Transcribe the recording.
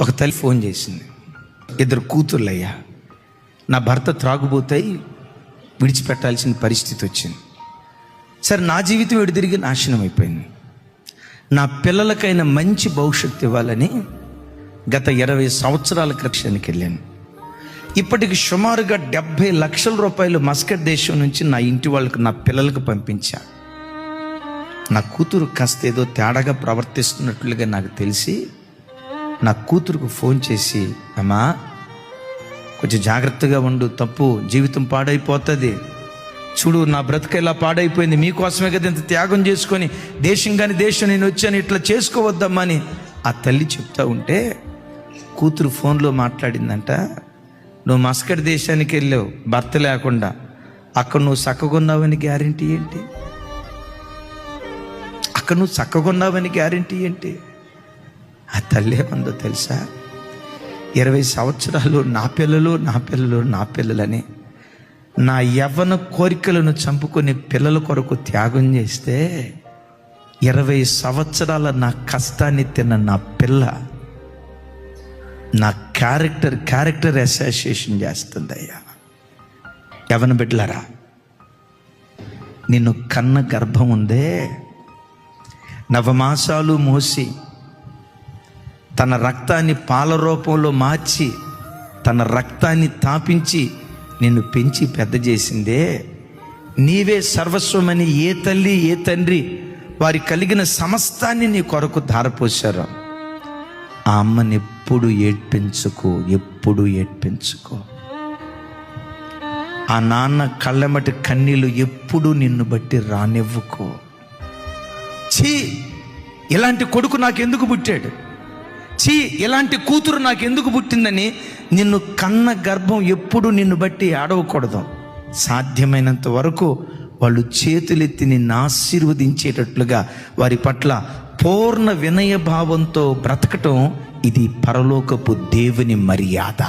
ఒక తల్లి ఫోన్ చేసింది, 2 కూతుర్లయ్యా, నా భర్త త్రాగుబోతాయి, విడిచిపెట్టాల్సిన పరిస్థితి వచ్చింది. సరే, నా జీవితం ఎడు తిరిగి నాశనం అయిపోయింది. నా పిల్లలకైనా మంచి భవిష్యత్తు ఇవ్వాలని గత 20 సంవత్సరాల కక్షానికి వెళ్ళాను. ఇప్పటికి సుమారుగా 70 లక్షల రూపాయలు మస్కట్ దేశం నుంచి నా ఇంటి వాళ్ళకి, నా పిల్లలకు పంపించా. నా కూతురు కాస్త ఏదో తేడాగా ప్రవర్తిస్తున్నట్లుగా నాకు తెలిసి నా కూతురుకు ఫోన్ చేసి, అమ్మా కొంచెం జాగ్రత్తగా ఉండు, తప్పు, జీవితం పాడైపోతుంది, చూడు నా బ్రతుకు ఇలా పాడైపోయింది, మీకోసమే కదా ఇంత త్యాగం చేసుకొని దేశం కానీ దేశం నేను వచ్చాను, ఇట్లా చేసుకోవద్దమ్మా అని ఆ తల్లి చెప్తా ఉంటే కూతురు ఫోన్లో మాట్లాడిందంట, నువ్వు మస్కట్ దేశానికి వెళ్ళావు భర్త లేకుండా, అక్కడ నువ్వు చక్కగొన్నావని గ్యారంటీ ఏంటి? అక్కడ నువ్వు చక్కగొన్నావని గ్యారంటీ ఏంటి? ఆ తల్లి ఏమందో తెలుసా, 20 సంవత్సరాలు నా పిల్లలని నా యవ్వన కోరికలను చంపుకొని పిల్లల కొరకు త్యాగం చేస్తే 20 సంవత్సరాల నా కష్టాన్ని తిన్న నా పిల్ల నా క్యారెక్టర్ అసోసియేషన్ చేస్తుందయ్యా. యవ్వన బిడ్డలారా, నిన్ను కన్న గర్భం ఉందే, నవమాసాలు మోసి తన రక్తాన్ని పాల రూపంలో మార్చి తన రక్తాన్ని తాపించి నిన్ను పెంచి పెద్ద చేసిందే, నీవే సర్వస్వమని ఏ తల్లి ఏ తండ్రి వారి కలిగిన సమస్తాన్ని నీ కొరకు ధారపోశారు. ఆ అమ్మని ఎప్పుడు ఏడ్పించుకో. ఆ నాన్న కళ్ళమటి కన్నీళ్ళు ఎప్పుడు నిన్ను బట్టి రానివ్వుకో. ఛీ, ఇలాంటి కొడుకు నాకెందుకు పుట్టాడు, ఛీ, ఇలాంటి కూతురు నాకెందుకు పుట్టిందని నిన్ను కన్న గర్భం ఎప్పుడు నిన్ను బట్టి ఆడవకూడదు. సాధ్యమైనంత వరకు వాళ్ళు చేతులెత్తి నిన్ను ఆశీర్వదించేటట్లుగా వారి పట్ల పూర్ణ వినయ భావంతో బ్రతకటం ఇది పరలోకపు దేవుని మర్యాద.